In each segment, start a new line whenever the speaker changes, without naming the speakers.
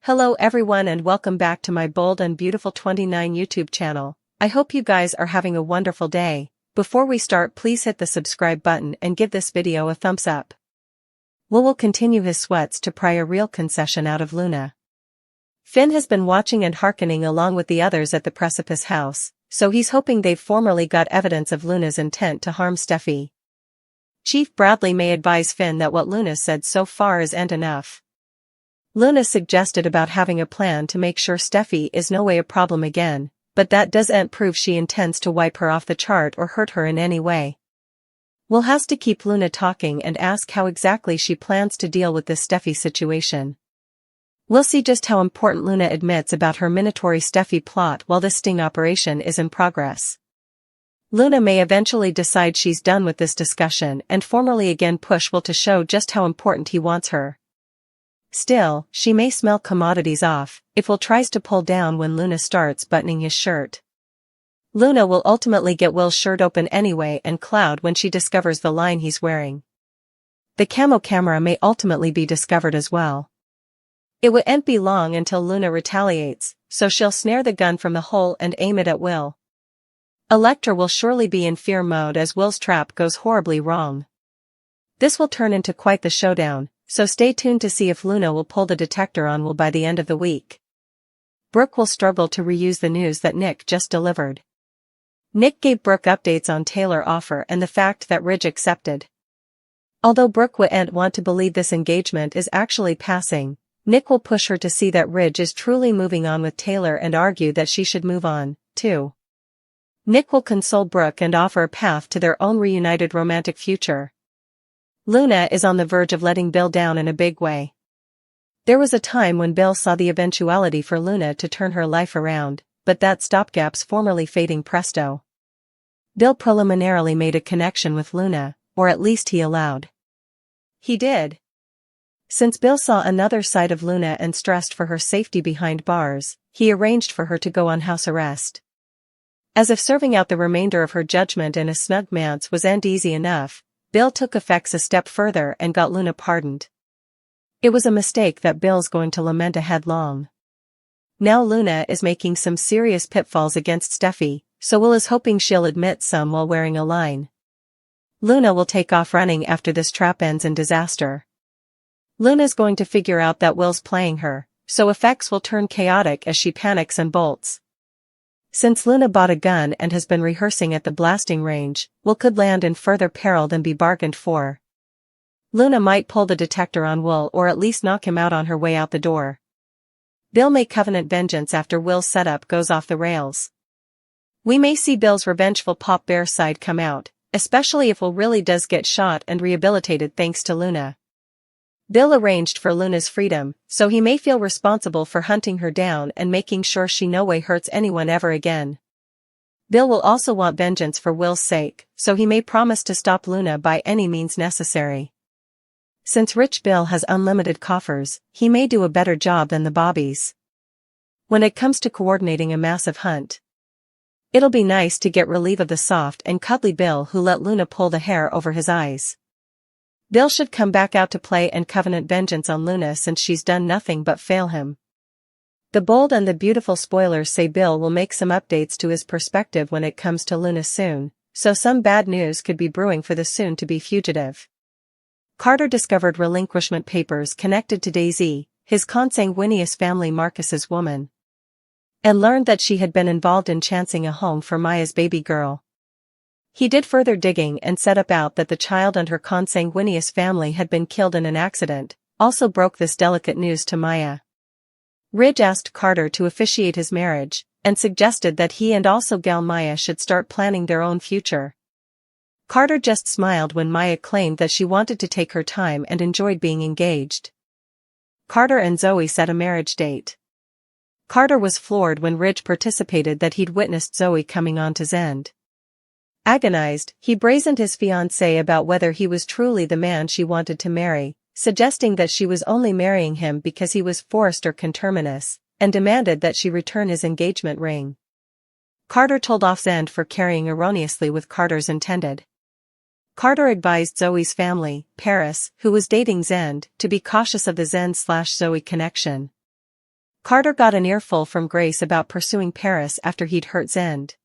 Hello everyone and welcome back to my Bold and Beautiful 29 YouTube channel. I hope you guys are having a wonderful day. Before we start, please hit the subscribe button and give this video a thumbs up. Will continue his sweats to pry a real concession out of Luna. Finn has been watching and hearkening along with the others at the Precipice house, so he's hoping they've formally got evidence of Luna's intent to harm Steffi. Chief Bradley may advise Finn that what Luna said so far isn't enough. Luna suggested about having a plan to make sure Steffi is no way a problem again, but that doesn't prove she intends to wipe her off the chart or hurt her in any way. Will has to keep Luna talking and ask how exactly she plans to deal with this Steffi situation. We'll see just how important Luna admits about her Minatory Steffi plot while this sting operation is in progress. Luna may eventually decide she's done with this discussion and formally again push Will to show just how important he wants her. Still, she may smell commodities off if Will tries to pull down when Luna starts buttoning his shirt. Luna will ultimately get Will's shirt open anyway and cloud when she discovers the line he's wearing. The camo camera may ultimately be discovered as well. It won't be long until Luna retaliates, so she'll snare the gun from the hole and aim it at Will. Elektra will surely be in fear mode as Will's trap goes horribly wrong. This will turn into quite the showdown, so stay tuned to see if Luna will pull the detector on Will by the end of the week. Brooke will struggle to reuse the news that Nick just delivered. Nick gave Brooke updates on Taylor's offer and the fact that Ridge accepted. Although Brooke wouldn't want to believe this engagement is actually passing, Nick will push her to see that Ridge is truly moving on with Taylor and argue that she should move on, too. Nick will console Brooke and offer a path to their own reunited romantic future. Luna is on the verge of letting Bill down in a big way. There was a time when Bill saw the eventuality for Luna to turn her life around, but that stopgap's formerly fading presto. Bill preliminarily made a connection with Luna, or at least he allowed. He did. Since Bill saw another side of Luna and stressed for her safety behind bars, he arranged for her to go on house arrest. As if serving out the remainder of her judgment in a snug manse wasn't easy enough, Bill took effects a step further and got Luna pardoned. It was a mistake that Bill's going to lament ahead long. Now Luna is making some serious pitfalls against Steffi, so Will is hoping she'll admit some while wearing a line. Luna will take off running after this trap ends in disaster. Luna's going to figure out that Will's playing her, so effects will turn chaotic as she panics and bolts. Since Luna bought a gun and has been rehearsing at the blasting range, Will could land in further peril than be bargained for. Luna might pull the detector on Will or at least knock him out on her way out the door. Bill may covenant vengeance after Will's setup goes off the rails. We may see Bill's revengeful pop bear side come out, especially if Will really does get shot and rehabilitated thanks to Luna. Bill arranged for Luna's freedom, so he may feel responsible for hunting her down and making sure she no way hurts anyone ever again. Bill will also want vengeance for Will's sake, so he may promise to stop Luna by any means necessary. Since Rich Bill has unlimited coffers, he may do a better job than the Bobbies. When it comes to coordinating a massive hunt, it'll be nice to get relief of the soft and cuddly Bill who let Luna pull the hair over his eyes. Bill should come back out to play and covenant vengeance on Luna since she's done nothing but fail him. The Bold and the Beautiful spoilers say Bill will make some updates to his perspective when it comes to Luna soon, so some bad news could be brewing for the soon-to-be fugitive. Carter discovered relinquishment papers connected to Daisy, his consanguineous family Marcus's woman, and learned that she had been involved in chancing a home for Maya's baby girl. He did further digging and set about that the child and her consanguineous family had been killed in an accident, also broke this delicate news to Maya. Ridge asked Carter to officiate his marriage, and suggested that he and also gal Maya should start planning their own future. Carter just smiled when Maya claimed that she wanted to take her time and enjoyed being engaged. Carter and Zoe set a marriage date. Carter was floored when Ridge participated that he'd witnessed Zoe coming on to Zend. Agonized, he brazened his fiancée about whether he was truly the man she wanted to marry, suggesting that she was only marrying him because he was forced or conterminous, and demanded that she return his engagement ring. Carter told off Zend for carrying erroneously with Carter's intended. Carter advised Zoe's family, Paris, who was dating Zend, to be cautious of the Zend/Zoe connection. Carter got an earful from Grace about pursuing Paris after he'd hurt Zend.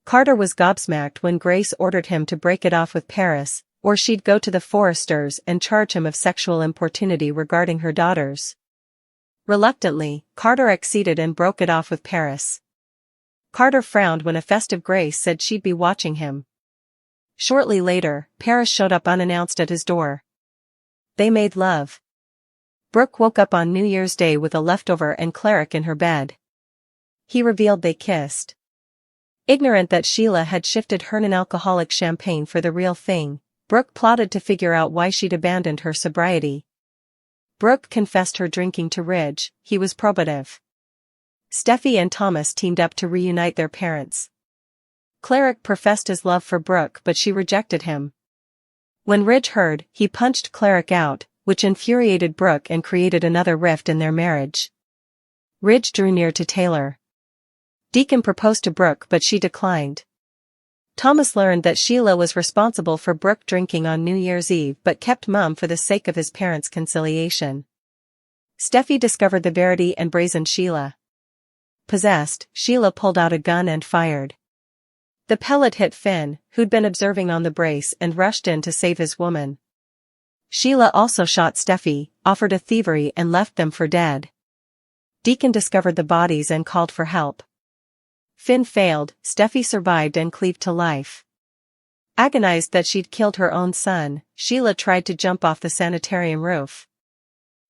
Carter was gobsmacked when Grace ordered him to break it off with Paris, or she'd go to the Forresters and charge him of sexual importunity regarding her daughters. Reluctantly, Carter acceded and broke it off with Paris. Carter frowned when a festive Grace said she'd be watching him. Shortly later, Paris showed up unannounced at his door. They made love. Brooke woke up on New Year's Day with a leftover and cleric in her bed. He revealed they kissed. Ignorant that Sheila had shifted her non-alcoholic champagne for the real thing, Brooke plotted to figure out why she'd abandoned her sobriety. Brooke confessed her drinking to Ridge. He was probative. Steffi and Thomas teamed up to reunite their parents. Cleric professed his love for Brooke, but she rejected him. When Ridge heard, he punched Cleric out, which infuriated Brooke and created another rift in their marriage. Ridge drew near to Taylor. Deacon proposed to Brooke, but she declined. Thomas learned that Sheila was responsible for Brooke drinking on New Year's Eve but kept mum for the sake of his parents' conciliation. Steffi discovered the Verity and brazened Sheila. Possessed, Sheila pulled out a gun and fired. The pellet hit Finn, who'd been observing on the brace, and rushed in to save his woman. Sheila also shot Steffi, offered a thievery and left them for dead. Deacon discovered the bodies and called for help. Finn failed, Steffi survived and cleaved to life. Agonized that she'd killed her own son, Sheila tried to jump off the sanitarium roof.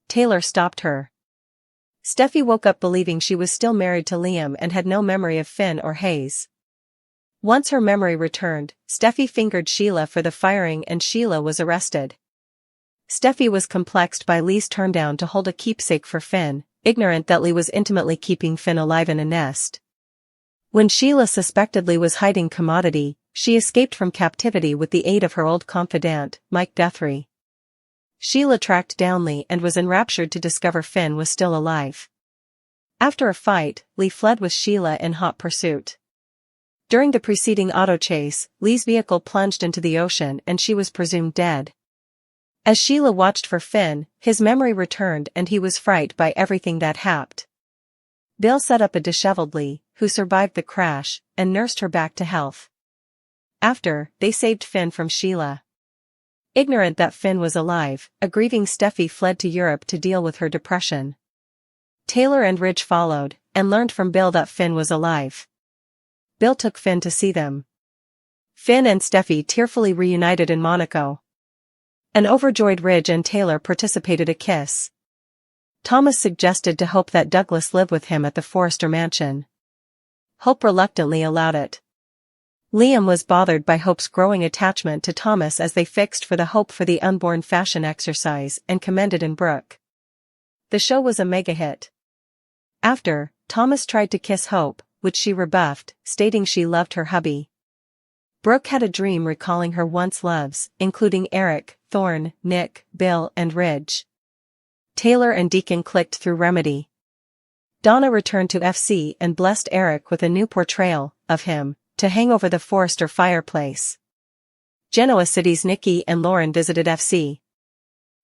Taylor stopped her. Steffi woke up believing she was still married to Liam and had no memory of Finn or Hayes. Once her memory returned, Steffi fingered Sheila for the firing and Sheila was arrested. Steffi was complexed by Lee's turndown to hold a keepsake for Finn, ignorant that Lee was intimately keeping Finn alive in a nest. When Sheila suspected Lee was hiding commodity, she escaped from captivity with the aid of her old confidant, Mike Guthrie. Sheila tracked down Lee and was enraptured to discover Finn was still alive. After a fight, Lee fled with Sheila in hot pursuit. During the preceding auto chase, Lee's vehicle plunged into the ocean and she was presumed dead. As Sheila watched for Finn, his memory returned and he was frightened by everything that happened. Bill set up a disheveled Lee, who survived the crash, and nursed her back to health. After, they saved Finn from Sheila. Ignorant that Finn was alive, a grieving Steffi fled to Europe to deal with her depression. Taylor and Ridge followed, and learned from Bill that Finn was alive. Bill took Finn to see them. Finn and Steffi tearfully reunited in Monaco. An overjoyed Ridge and Taylor participated a kiss. Thomas suggested to Hope that Douglas live with him at the Forrester mansion. Hope reluctantly allowed it. Liam was bothered by Hope's growing attachment to Thomas as they fixed for the Hope for the Unborn fashion exercise and commended in Brooke. The show was a mega hit. After, Thomas tried to kiss Hope, which she rebuffed, stating she loved her hubby. Brooke had a dream recalling her once loves, including Eric, Thorne, Nick, Bill and Ridge. Taylor and Deacon clicked through Remedy. Donna returned to FC and blessed Eric with a new portrayal of him to hang over the Forrester fireplace. Genoa City's Nikki and Lauren visited FC.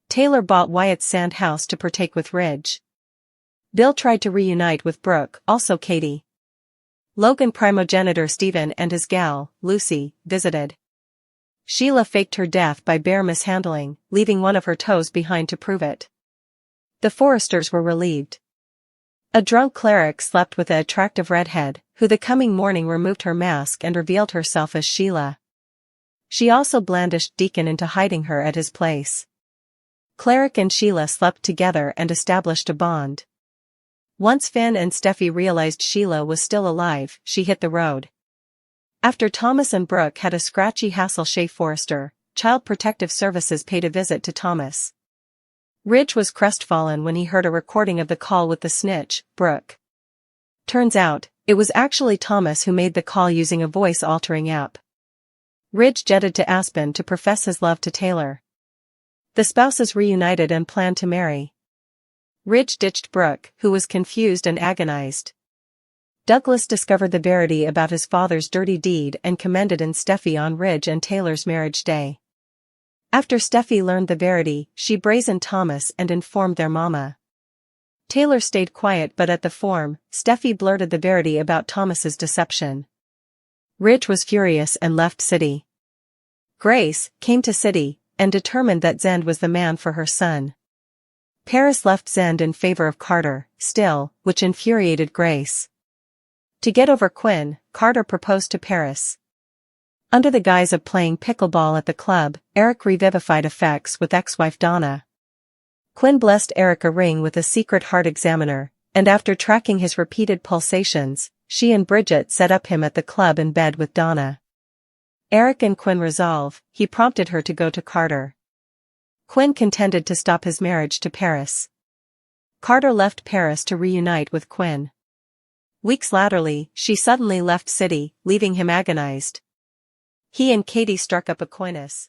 Taylor bought Wyatt's sand house to partake with Ridge. Bill tried to reunite with Brooke, also Katie. Logan primogenitor Stephen and his gal, Lucy, visited. Sheila faked her death by bear mishandling, leaving one of her toes behind to prove it. The Forresters were relieved. A drunk cleric slept with an attractive redhead, who the coming morning removed her mask and revealed herself as Sheila. She also blandished Deacon into hiding her at his place. Cleric and Sheila slept together and established a bond. Once Finn and Steffi realized Sheila was still alive, she hit the road. After Thomas and Brooke had a scratchy hassle, Shay Forrester, Child Protective Services paid a visit to Thomas. Ridge was crestfallen when he heard a recording of the call with the snitch, Brooke. Turns out, it was actually Thomas who made the call using a voice-altering app. Ridge jetted to Aspen to profess his love to Taylor. The spouses reunited and planned to marry. Ridge ditched Brooke, who was confused and agonized. Douglas discovered the verity about his father's dirty deed and commended in Steffi on Ridge and Taylor's marriage day. After Steffi learned the verity, she brazened Thomas and informed their mama. Taylor stayed quiet, but at the forum, Steffi blurted the verity about Thomas's deception. Ridge was furious and left city. Grace came to city, and determined that Zend was the man for her son. Paris left Zend in favor of Carter, still, which infuriated Grace. To get over Quinn, Carter proposed to Paris. Under the guise of playing pickleball at the club, Eric revivified affects with ex-wife Donna. Quinn blessed Eric a ring with a secret heart examiner, and after tracking his repeated pulsations, she and Bridget set up him at the club in bed with Donna. Eric and Quinn resolve, he prompted her to go to Carter. Quinn contended to stop his marriage to Paris. Carter left Paris to reunite with Quinn. Weeks laterally, she suddenly left city, leaving him agonized. He and Katie struck up a coitus.